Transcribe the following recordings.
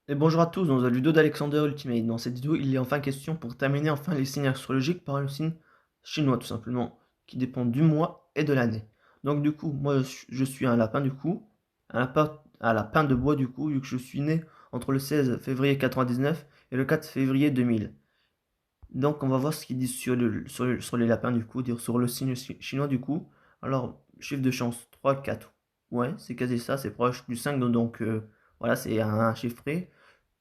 Et bonjour à tous, dans la vidéo d'Alexander Ultimate. Dans cette vidéo, il est enfin question pour terminer enfin les signes astrologiques par le signe chinois tout simplement, qui dépend du mois et de l'année. Donc du coup, moi je suis un lapin du coup, un lapin de bois du coup, vu que je suis né entre le 16 février 99 et le 4 février 2000. Donc on va voir ce qu'ils disent sur les lapins du coup, dire sur le signe chinois du coup. Alors, chiffre de chance, 3 4. Ouais, c'est quasi ça, c'est proche du 5, donc voilà, c'est un chiffré.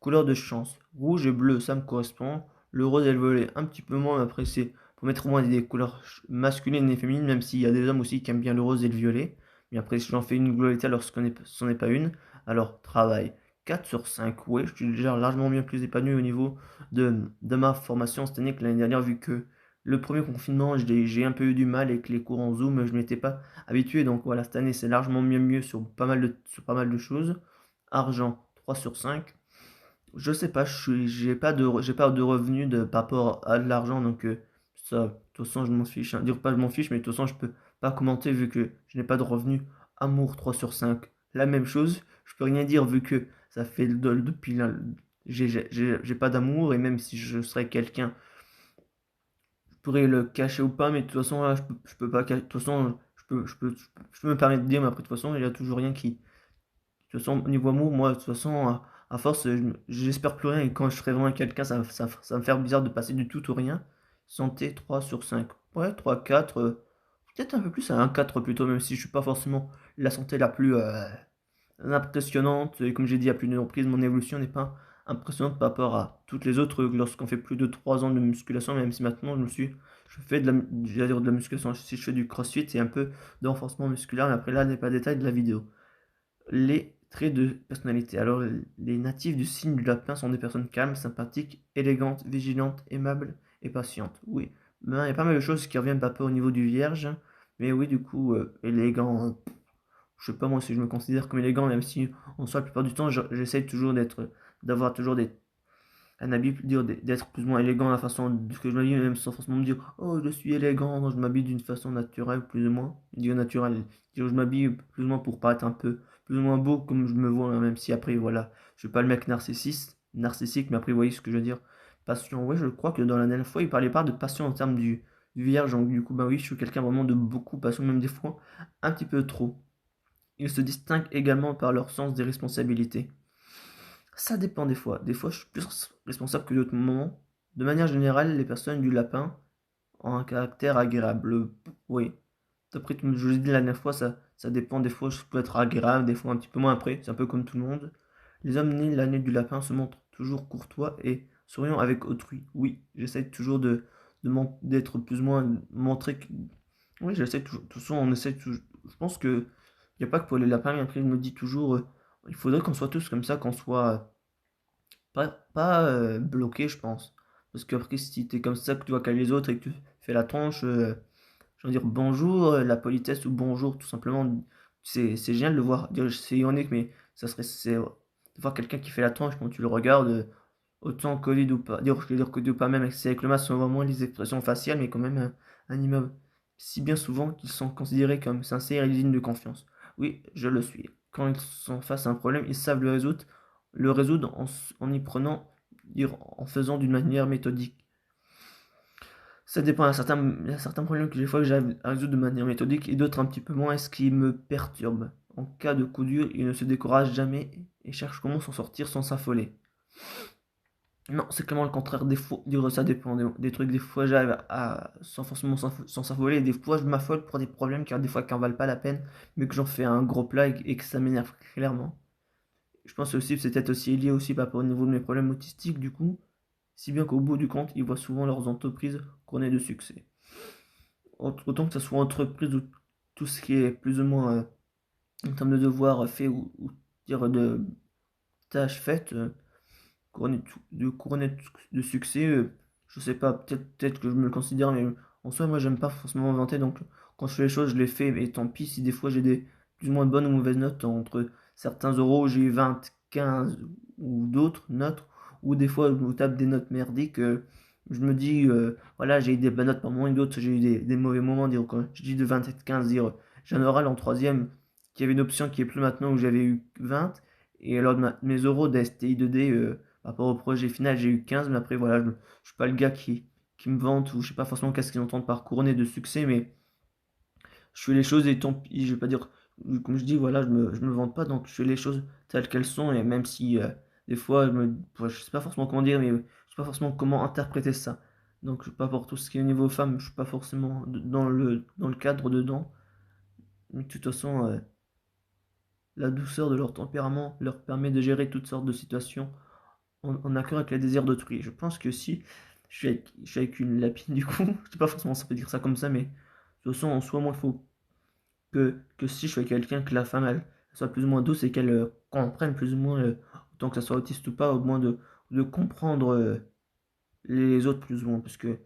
Couleur de chance, rouge et bleu, ça me correspond. Le rose et le violet, un petit peu moins, mais après c'est pour mettre au moins des couleurs masculines et féminines, même s'il y a des hommes aussi qui aiment bien le rose et le violet. Mais après, si j'en fais une globalité alors ce n'est pas une. Alors, travail, 4 sur 5, ouais, je suis déjà largement bien plus épanoui au niveau de ma formation cette année que l'année dernière, vu que le premier confinement, j'ai un peu eu du mal avec les cours en Zoom, je ne m'étais pas habitué, donc voilà, cette année c'est largement mieux sur pas mal de choses. Argent, 3 sur 5. Je sais pas, j'ai pas de revenus par rapport à de l'argent, donc ça, de toute façon, je m'en fiche, hein. Dire pas je m'en fiche, mais de toute façon, je peux pas commenter vu que je n'ai pas de revenus. Amour, 3 sur 5, la même chose. Je peux rien dire vu que ça fait depuis là, j'ai pas d'amour, et même si je serais quelqu'un, je pourrais le cacher ou pas, mais de toute façon, là, je peux pas cacher. De toute façon, je peux me permettre de dire, mais après, de toute façon, il y a toujours rien qui, de toute façon, au niveau amour, moi, de toute façon, à force, j'espère plus rien. Et quand je serai vraiment avec quelqu'un, ça va me faire bizarre de passer du tout au rien. Santé, 3 sur 5. Ouais, 3 4. Peut-être un peu plus à un 4 plutôt, même si je suis pas forcément la santé la plus impressionnante. Et comme j'ai dit à plus d'une reprise, mon évolution n'est pas impressionnante par rapport à toutes les autres lorsqu'on fait plus de 3 ans de musculation, même si maintenant je fais j'allais dire de la musculation. Si je fais du crossfit, c'est un peu de renforcement musculaire, mais après là n'est pas le détail de la vidéo. Les traits de personnalité. Alors, les natifs du signe du lapin sont des personnes calmes, sympathiques, élégantes, vigilantes, aimables et patientes. Oui, ben, il y a pas mal de choses qui reviennent pas peu au niveau du vierge, mais oui, du coup, élégant. Je sais pas moi si je me considère comme élégant, même si en soi, la plupart du temps, j'essaye toujours d'avoir toujours un habit, d'être plus ou moins élégant à la façon que je m'habille, même sans forcément me dire oh je suis élégant, non, je m'habille d'une façon naturelle, plus ou moins. Dire naturel, dire je m'habille plus ou moins pour paraître un peu plus ou moins beau comme je me vois, hein, même si après voilà, je suis pas le mec narcissique, mais après vous voyez ce que je veux dire. Passion, ouais, je crois que dans la dernière fois, il parlait pas de passion en termes du vierge, donc du coup, bah oui, je suis quelqu'un vraiment de beaucoup passion, même des fois un petit peu trop. Ils se distinguent également par leur sens des responsabilités. Ça dépend des fois. Des fois, je suis plus responsable que d'autres moments. De manière générale, les personnes du lapin ont un caractère agréable. Oui. Après, comme je vous l'ai dit la dernière fois, ça dépend. Des fois, je peux être agréable, des fois un petit peu moins après. C'est un peu comme tout le monde. Les hommes nés l'année du lapin se montrent toujours courtois et souriants avec autrui. Oui, j'essaie toujours d'être plus ou moins montré que... Oui, j'essaie toujours. De toute façon, on essaie toujours. Je pense que il n'y a pas que pour les lapins, mais après, je me dis toujours, il faudrait qu'on soit tous comme ça, qu'on soit pas bloqué, je pense. Parce qu'après, si t'es comme ça, que tu vois qu'à les autres et que tu fais la tronche, je veux dire bonjour, la politesse ou bonjour, tout simplement, c'est génial de le voir. C'est ironique, mais ça serait, c'est de voir quelqu'un qui fait la tronche quand tu le regardes, autant Covid ou pas, je veux dire Covid ou pas, même si avec le masque, on voit moins les expressions faciales, mais quand même un immeuble. Si bien souvent qu'ils sont considérés comme sincères et dignes de confiance. Oui, je le suis. Quand ils sont face à un problème, ils savent le résoudre en y prenant, en faisant d'une manière méthodique. Ça dépend, il y a certains problèmes que des fois que j'arrive à résoudre de manière méthodique et d'autres un petit peu moins, ce qui me perturbe. En cas de coup dur, il ne se décourage jamais et cherche comment s'en sortir sans s'affoler. Non, c'est clairement le contraire. Des fois, ça dépend des trucs. Des fois, j'arrive sans forcément sans s'affoler. Et des fois, je m'affole pour des problèmes car des fois qui en valent pas la peine, mais que j'en fais un gros plat et que ça m'énerve clairement. Je pense aussi que c'est peut-être aussi lié aussi par rapport au niveau de mes problèmes autistiques, du coup. Si bien qu'au bout du compte, ils voient souvent leurs entreprises couronnées de succès. Autant que ce soit entreprise ou tout ce qui est plus ou moins en termes de devoirs faits ou dire de tâches faites, couronné de succès, je sais pas, peut-être que je me le considère, mais en soi, moi, j'aime pas forcément inventer, donc quand je fais les choses, je les fais, et tant pis si des fois j'ai des plus ou moins bonnes ou mauvaises notes entre certains euros, j'ai eu 20, 15 ou d'autres notes, ou des fois, je me tape des notes merdiques, je me dis, voilà, j'ai eu des bonnes notes par moment, et d'autres, j'ai eu des mauvais moments, dire, quand je dis de 20 et de 15, dire, j'ai un oral en troisième, qui avait une option qui est plus maintenant, où j'avais eu 20, Et lors de mes euros d'STI 2D, par rapport au projet final, j'ai eu 15, mais après, voilà, je suis pas le gars qui me vante, ou je sais pas forcément qu'est-ce qu'ils entendent par couronné de succès, mais je fais les choses et tant pis, je vais pas dire, comme je dis, voilà, je me vante pas, donc je fais les choses telles qu'elles sont, et même si des fois, ouais, je sais pas forcément comment dire, mais je sais pas forcément comment interpréter ça. Donc, pas pour tout ce qui est au niveau femme, je suis pas forcément dans le cadre dedans, mais de toute façon, la douceur de leur tempérament leur permet de gérer toutes sortes de situations en accord avec les désirs d'autrui. Je pense que si je suis avec une lapine, du coup, je sais pas forcément ça peut dire ça comme ça, mais de toute façon, en soi, moi, il faut que si je suis avec quelqu'un, que la femme, elle soit plus ou moins douce et qu'elle comprenne plus ou moins, autant que ça soit autiste ou pas, au moins de comprendre les autres plus ou moins. Parce que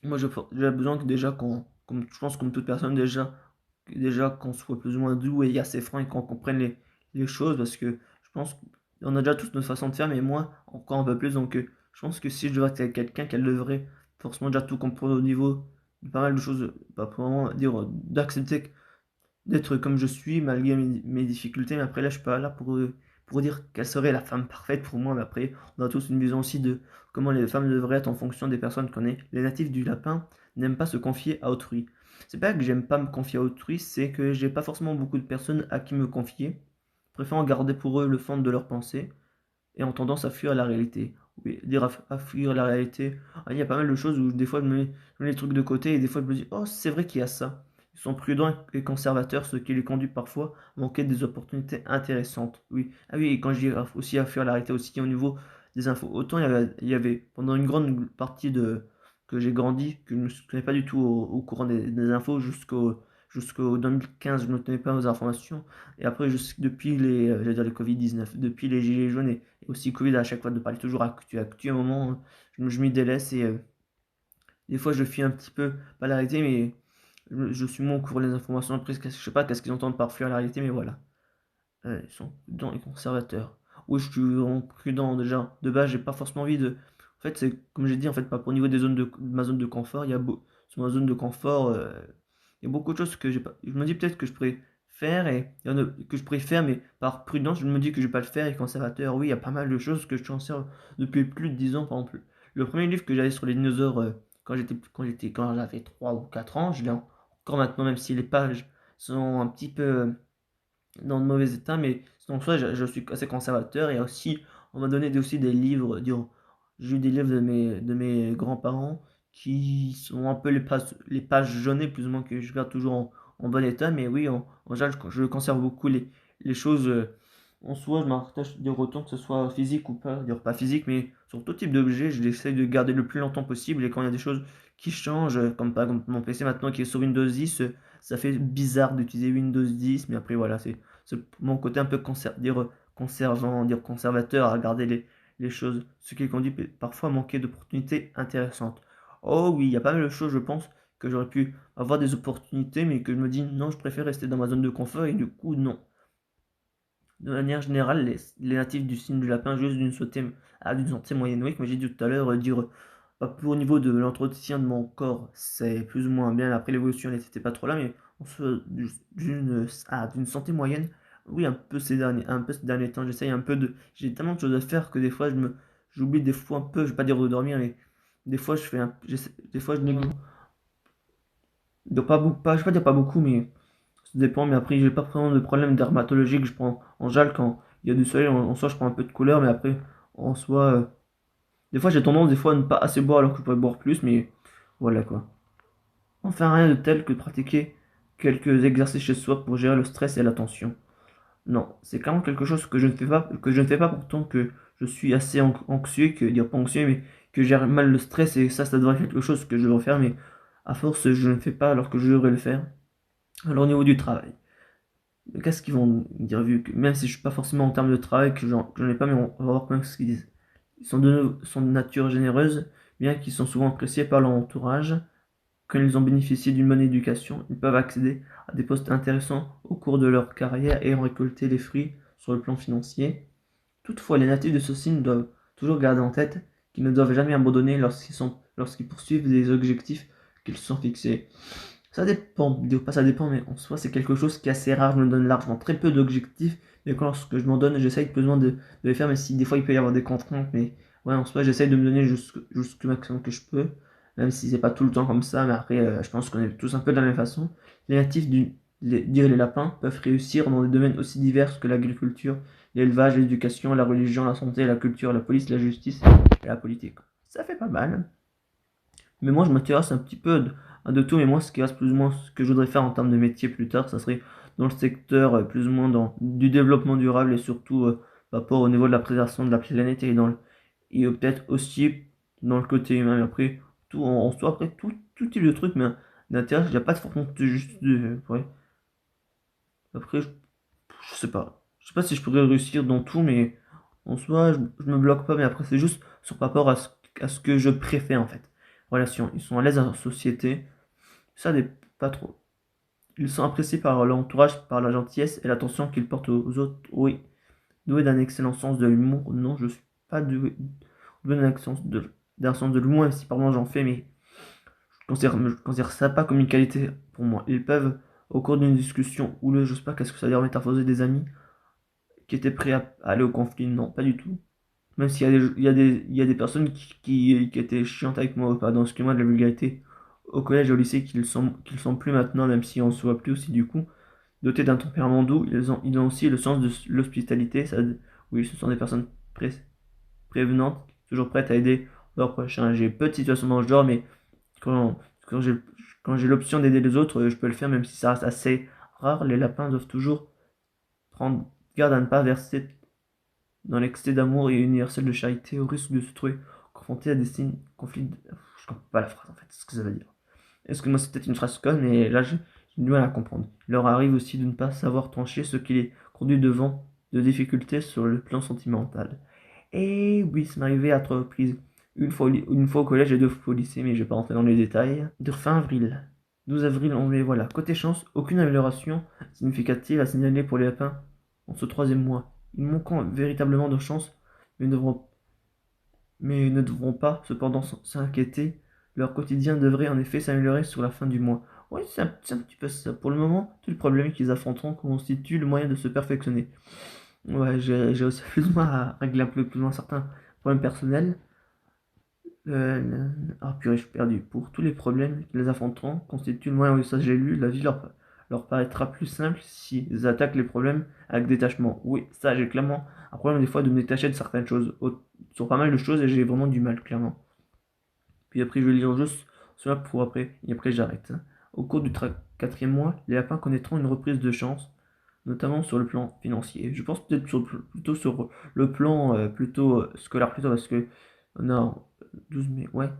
moi, j'ai besoin que déjà, comme, je pense comme toute personne, déjà qu'on soit plus ou moins doux et assez franc et qu'on comprenne les choses. Parce que je pense qu'on a déjà tous notre façon de faire, mais moi, encore un peu plus. Donc, je pense que si je devais être avec quelqu'un, qu'elle devrait forcément déjà tout comprendre au niveau de pas mal de choses, pas pour vraiment dire d'accepter d'être comme je suis malgré mes difficultés. Mais après, là, je suis pas là pour dire quelle serait la femme parfaite pour moi. Mais après, on a tous une vision aussi de comment les femmes devraient être en fonction des personnes qu'on est. Les natifs du lapin n'aiment pas se confier à autrui. C'est pas que j'aime pas me confier à autrui, c'est que j'ai pas forcément beaucoup de personnes à qui me confier, préférant garder pour eux le fond de leurs pensées et ont tendance à fuir la réalité. Oui, dire à fuir la réalité. Ah, il y a pas mal de choses où des fois je mets les trucs de côté et des fois je me dis, oh, c'est vrai qu'il y a ça. Ils sont prudents et conservateurs, ce qui les conduit parfois à manquer des opportunités intéressantes. Oui, ah oui, et quand je dis aussi à fuir la réalité aussi au niveau des infos, autant il y avait pendant une grande partie de que j'ai grandi, que je ne me tenais pas du tout au courant des infos jusqu'au 2015, je ne me tenais pas aux informations. Et après, depuis j'allais dire les Covid-19, depuis les Gilets jaunes et aussi Covid, à chaque fois de parler toujours actu, actu, à un moment, je m'y délaisse et des fois je fuis un petit peu, pas la réalité, mais je suis moins au courant des informations. Après, je sais pas qu'est-ce qu'ils entendent par fuir la réalité, mais voilà. Ils sont prudents et conservateurs. Oui, je suis vraiment prudent déjà. De base, j'ai pas forcément envie de. En fait, c'est comme j'ai dit, en fait, pas au niveau des zones de ma zone de confort. Sur ma zone de confort, il y a beaucoup de choses que j'ai pas. Je me dis peut-être que je pourrais faire et il y en a que je pourrais faire, mais par prudence, je me dis que je vais pas le faire. Et conservateur, oui, il y a pas mal de choses que je conserve depuis plus de 10 ans, par exemple. Le premier livre que j'avais sur les dinosaures quand j'avais 3 ou 4 ans, je l'ai encore maintenant, même si les pages sont un petit peu dans de mauvais état, mais en soi, je suis assez conservateur. Et aussi, on m'a donné aussi des livres, disons, j'ai eu des livres de mes grands-parents qui sont un peu les pages jaunées, plus ou moins, que je garde toujours en bon état. Mais oui, en général, je conserve beaucoup les choses en soi. Je m'en partage dire autant que ce soit physique ou pas, dire pas physique, mais sur tout type d'objet, je l'essaie de garder le plus longtemps possible. Et quand il y a des choses qui changent, comme par exemple mon PC maintenant qui est sur Windows 10, ça fait bizarre d'utiliser Windows 10, mais après voilà, c'est mon côté un peu conservant, dire conservateur à regarder les choses, ce qui conduit parfois à manquer d'opportunités intéressantes. Oh oui, il y a pas mal de choses, je pense, que j'aurais pu avoir des opportunités, mais que je me dis non, je préfère rester dans ma zone de confort, et du coup, non. De manière générale, les natifs du signe du lapin jouissent d'une santé moyenne. Oui, comme j'ai dit tout à l'heure, pas plus au niveau de l'entretien de mon corps, c'est plus ou moins bien. Après, l'évolution n'était pas trop là, mais on se d'une santé moyenne. Oui, un peu ces derniers temps, j'ai tellement de choses à faire que des fois, j'oublie des fois un peu, je vais pas dire de dormir, mais des fois, des fois, je néglige. Pas beaucoup, pas, je vais pas dire pas beaucoup, mais ça dépend, mais après, j'ai pas vraiment de problème dermatologique. Je prends en général quand il y a du soleil, en soi, je prends un peu de couleur, mais après, en soi, des fois, j'ai tendance des fois à ne pas assez boire alors que je pourrais boire plus, mais voilà quoi. Enfin, rien de tel que de pratiquer quelques exercices chez soi pour gérer le stress et la tension. Non, c'est clairement quelque chose que je ne fais pas pourtant que je suis assez anxieux, que dire pas anxieux, mais que je gère mal le stress et ça devrait être quelque chose que je devrais faire, mais à force, je ne fais pas alors que je devrais le faire. Alors, au niveau du travail. Qu'est-ce qu'ils vont dire vu que même si je suis pas forcément en termes de travail que j'en ai pas, mais on va voir quand même ce qu'ils disent. Sont de nature généreuse, bien qu'ils sont souvent appréciés par leur entourage. Quand ils ont bénéficié d'une bonne éducation, ils peuvent accéder à des postes intéressants au cours de leur carrière et en récolter les fruits sur le plan financier. Toutefois, les natifs de ce signe doivent toujours garder en tête qu'ils ne doivent jamais abandonner lorsqu'ils poursuivent des objectifs qu'ils se sont fixés. Ça dépend, pas ça dépend, mais en soi, c'est quelque chose qui est assez rare. Je me donne largement très peu d'objectifs, Et quand lorsque je m'en donne, j'essaye plus ou moins de les faire, mais si des fois il peut y avoir des contraintes, mais ouais, en soi, j'essaye de me donner jusqu'au maximum que je peux, même si c'est pas tout le temps comme ça, mais après, je pense qu'on est tous un peu de la même façon. Les natifs dire les lapins peuvent réussir dans des domaines aussi divers que l'agriculture, l'élevage, l'éducation, la religion, la santé, la culture, la police, la justice et la politique. Ça fait pas mal. Mais moi, je m'intéresse un petit peu de tout, mais moi, ce qui reste plus ou moins ce que je voudrais faire en termes de métier plus tard, ça serait dans le secteur plus ou moins du développement durable et surtout par rapport au niveau de la préservation de la planète et peut-être aussi dans le côté humain. Mais après, tout en soi, après, tout type de truc, mais d'intérêt, il n'y a pas de forcément juste de. Ouais. Après, je sais pas. Je sais pas si je pourrais réussir dans tout, mais en soi, je me bloque pas, mais après, c'est juste sur par rapport à ce que je préfère en fait. Relation. Ils sont à l'aise dans la société. Ça n'est pas trop. Ils sont appréciés par l'entourage, par la gentillesse et l'attention qu'ils portent aux autres. Oui. Doué d'un excellent sens de l'humour. Non, je suis pas doué d'un sens de l'humour, même si par moment j'en fais, mais je considère ça pas comme une qualité pour moi. Ils peuvent, au cours d'une discussion ou je sais pas, qu'est-ce que ça veut dire métamorphoser des amis qui étaient prêts à aller au conflit. Non, pas du tout. Même s'il y a il y a des personnes qui étaient chiantes avec moi, pas dans ce que moi de la vulgarité au collège et au lycée qu'ils sont plus maintenant, même si on se voit plus aussi du coup. Dotés d'un tempérament doux, ils ont aussi le sens de l'hospitalité. Oui, ce sont des personnes prévenantes, toujours prêtes à aider leurs prochains. J'ai peu de situations dans le genre, mais quand, quand j'ai quand j'ai l'option d'aider les autres, je peux le faire, même si ça reste assez rare. Les lapins doivent toujours prendre garde à ne pas verser dans l'excès d'amour et universel de charité, au risque de se trouver confronté à des signes conflits. Je comprends pas la phrase en fait, ce que ça veut dire. Est-ce que moi c'est peut-être une phrase conne, mais là j'ai du mal à comprendre. Il leur arrive aussi de ne pas savoir trancher ce qui les conduit devant de difficultés sur le plan sentimental. Et oui, ça m'est arrivé à 3 reprises. Une fois au collège et 2 fois au lycée, mais je vais pas rentrer dans les détails. De fin avril. 12 avril, on les voilà. Côté chance, aucune amélioration significative à signaler pour les lapins en ce troisième mois. Ils manquent véritablement de chance, mais ne devront pas cependant s'inquiéter. Leur quotidien devrait en effet s'améliorer sur la fin du mois. Oui, c'est un petit peu ça. Pour le moment, tout le problème qu'ils affronteront constitue le moyen de se perfectionner. Ouais, j'ai aussi plus ou moins à régler un peu plus ou moins certains problèmes personnels. Ah purée, je suis perdu. Pour tous les problèmes qu'ils affronteront constitue le moyen, oui, ça j'ai lu, la vie leur paraîtra plus simple s'ils attaquent les problèmes avec détachement. Oui, ça j'ai clairement un problème des fois de me détacher de certaines choses, sur pas mal de choses, et j'ai vraiment du mal, clairement. Puis après, je vais lire juste cela pour après, et après j'arrête. Au cours du quatrième mois, les lapins connaîtront une reprise de chance, notamment sur le plan financier. Je pense peut-être plutôt sur le plan plutôt scolaire, plutôt parce que on a 12 mai, ouais. De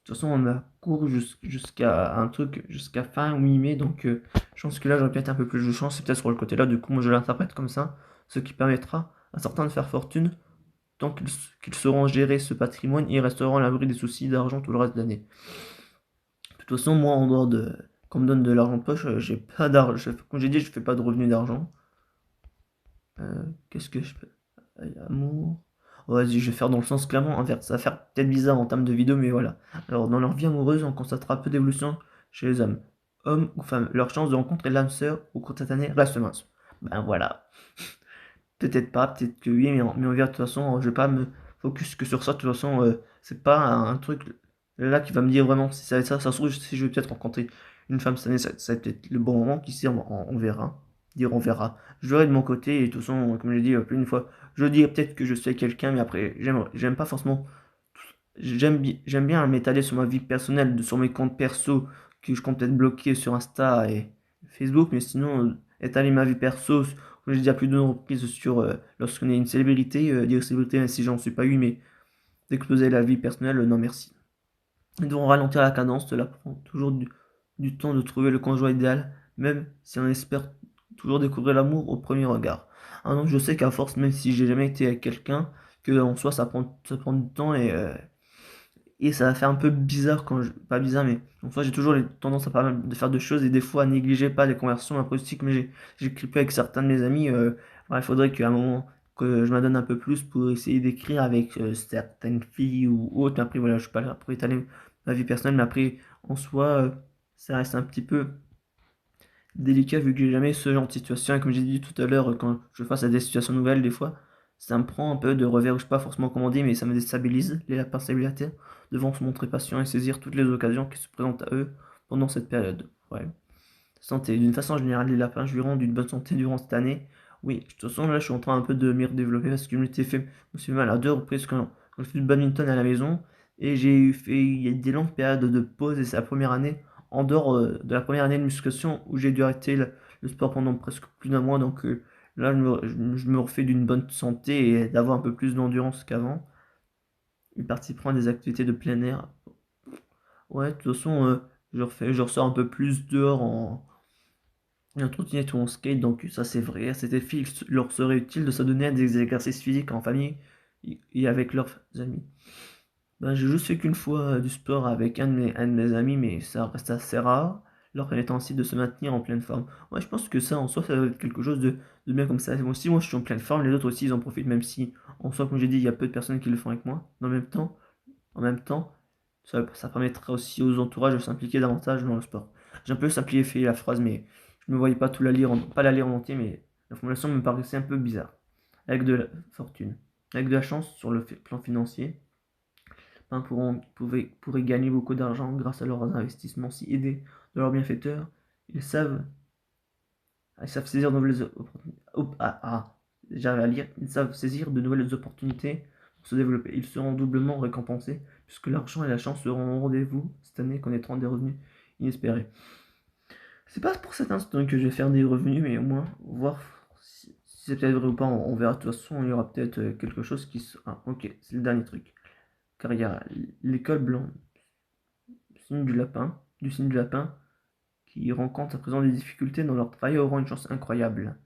toute façon, on a cours jusqu'à un truc, jusqu'à fin 8 mai, donc je pense que là j'aurais peut-être un peu plus de chance, c'est peut-être sur le côté là, du coup, moi je l'interprète comme ça, ce qui permettra à certains de faire fortune. Tant qu'ils sauront gérer ce patrimoine, ils resteront à l'abri des soucis d'argent tout le reste de l'année. De toute façon, moi, en dehors de. Qu'on me donne de l'argent de poche, j'ai pas d'argent. Comme j'ai dit, je fais pas de revenus d'argent. Qu'est-ce que je fais? Amour. Oh, vas-y, je vais faire dans le sens clairement inverse. Ça va faire peut-être bizarre en termes de vidéo, mais voilà. Alors, dans leur vie amoureuse, on constatera peu d'évolution chez les hommes. Hommes ou femmes, leur chance de rencontrer l'âme sœur au cours de cette année reste mince. Ben voilà. Peut-être pas, peut-être que oui, mais on verra de toute façon, je vais pas me focus que sur ça, de toute façon, c'est pas un truc là qui va me dire vraiment si ça va être ça, ça se trouve, si je vais peut-être rencontrer une femme cette année, ça va être peut-être le bon moment, qui sait, on verra, dire on verra. Je verrai de mon côté, et de toute façon, comme j'ai dit plus d'une fois, je dirais peut-être que je suis quelqu'un, mais après, j'aime pas forcément, j'aime bien m'étaler sur ma vie personnelle, sur mes comptes perso, que je compte peut-être bloquer sur Insta et Facebook, mais sinon, étaler ma vie perso, comme j'ai dit à plus d'une reprise sur lorsqu'on est une célébrité, dire célébrité, même si j'en suis pas eu, mais d'exposer la vie personnelle, non merci. Ils devront ralentir la cadence, cela prend toujours du temps de trouver le conjoint idéal, même si on espère toujours découvrir l'amour au premier regard. Ah non, je sais qu'à force, même si j'ai jamais été avec quelqu'un, que en soi ça prend du temps et ça va faire un peu bizarre pas bizarre, mais en soi j'ai toujours tendance à pas mal de faire de choses et des fois à négliger pas les conversations acoustiques, mais j'ai clippé avec certains de mes amis. Il faudrait qu'à un moment que je m'adonne un peu plus pour essayer d'écrire avec certaines filles ou autres. Mais après voilà, je suis pas là pour étaler ma vie personnelle, mais après en soi ça reste un petit peu délicat vu que j'ai jamais eu ce genre de situation. Et comme j'ai dit tout à l'heure, quand je face à des situations nouvelles, des fois, ça me prend un peu de revers, je sais pas forcément comment dire, mais ça me déstabilise, les lapins célibataires, devant se montrer patient et saisir toutes les occasions qui se présentent à eux pendant cette période. Ouais. Santé. D'une façon générale, les lapins jouiront d'une bonne santé durant cette année. Oui, de toute façon, là, je suis en train un peu de m'y redévelopper parce que je me suis fait mal à deux reprises quand je fais du badminton à la maison. Et il y a des longues périodes de pause et c'est la première année, en dehors de la première année de musculation, où j'ai dû arrêter le sport pendant presque plus d'un mois. Donc là, je me refais d'une bonne santé et d'avoir un peu plus d'endurance qu'avant. Il participeront à des activités de plein air. Ouais, de toute façon, je ressors un peu plus dehors et un trottinette ou en skate, donc ça c'est vrai. À cet effet, il leur serait utile de s'adonner à des exercices physiques en famille et avec leurs amis. Ben, j'ai juste fait qu'une fois du sport avec un de mes amis, mais ça reste assez rare, leur permettant ainsi de se maintenir en pleine forme. Ouais, je pense que ça en soi, ça doit être quelque chose de bien comme ça. Moi aussi, moi je suis en pleine forme, les autres aussi ils en profitent, même si en soi, comme j'ai dit, il y a peu de personnes qui le font avec moi. Mais en même temps, ça permettra aussi aux entourages de s'impliquer davantage dans le sport. J'ai un peu simplifié la phrase, mais je ne me voyais pas pas la lire en entier, mais la formulation me paraissait un peu bizarre. Avec de la fortune, avec de la chance sur le plan financier, pourraient gagner beaucoup d'argent grâce à leurs investissements si aidés de leurs bienfaiteurs. Ils savent, ils savent saisir de nouvelles opportunités. J'arrive à lire. Ils savent saisir de nouvelles opportunités pour se développer. Ils seront doublement récompensés puisque l'argent et la chance seront au rendez-vous cette année, connaîtront des revenus inespérés. C'est pas pour cet instant que je vais faire des revenus, mais au moins voir si c'est peut-être vrai ou pas. On verra. De toute façon, il y aura peut-être quelque chose qui se. Ah, ok, c'est le dernier truc. Car il y a l'école blanc, du signe du lapin, qui rencontrent à présent des difficultés dans leur travail auront une chance incroyable.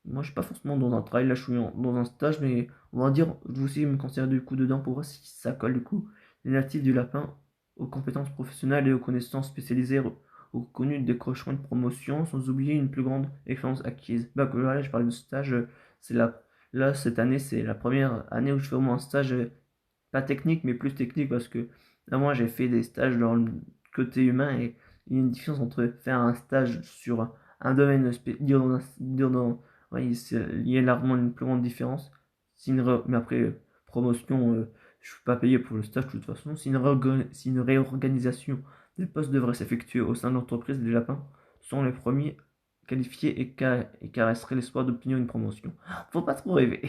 Moi, je suis pas forcément dans un travail, là, je suis dans un stage, mais on va dire, je vais aussi me considérer du coup dedans pour voir si ça colle du coup. Les natifs du lapin, aux compétences professionnelles et aux connaissances spécialisées reconnues décrocheront une promotion, sans oublier une plus grande expérience acquise. Bah, que là, je parlais de stage, c'est là, cette année, c'est la première année où je fais vraiment un stage, pas technique, mais plus technique, parce que là, moi, j'ai fait des stages dans le côté humain, et il y a une différence entre faire un stage sur un domaine, ouais, il y a largement une plus grande différence. Mais après, promotion, je ne suis pas payé pour le stage de toute façon. Si une réorganisation des postes devrait s'effectuer au sein de l'entreprise, les Lapins sont les premiers qualifiés et caresseraient l'espoir d'obtenir une promotion. Faut pas trop rêver.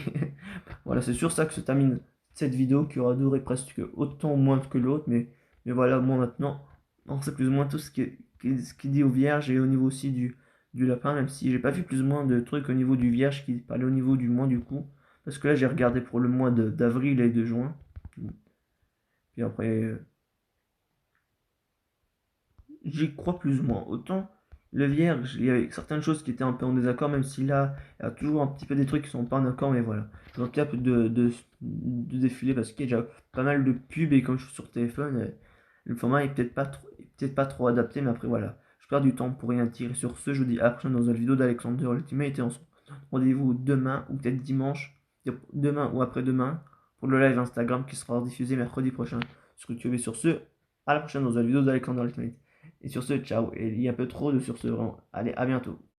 Voilà, c'est sur ça que se termine cette vidéo qui aura duré presque autant moins que l'autre. Mais voilà, moi maintenant, on sait plus ou moins tout ce qui dit au vierge et au niveau aussi du lapin, même si j'ai pas vu plus ou moins de trucs au niveau du vierge qui parlait au niveau du mois du coup. Parce que là j'ai regardé pour le mois d'avril et de juin. Puis après, j'y crois plus ou moins. Autant le vierge, il y avait certaines choses qui étaient un peu en désaccord, même si là, il y a toujours un petit peu des trucs qui sont pas en accord, mais voilà. Je manque un peu de défiler parce qu'il y a déjà pas mal de pubs et comme je suis sur téléphone, le format est peut-être pas trop adapté, mais après voilà. Je perds du temps pour rien dire. Et sur ce, je vous dis à la prochaine dans une vidéo d'Alexander Ultimate et on se rendez-vous demain ou peut-être dimanche, demain ou après-demain pour le live Instagram qui sera diffusé mercredi prochain sur YouTube. Et sur ce, à la prochaine dans une vidéo d'Alexander Ultimate. Et sur ce, ciao. Et il y a un peu trop de sur ce, vraiment. Allez, à bientôt.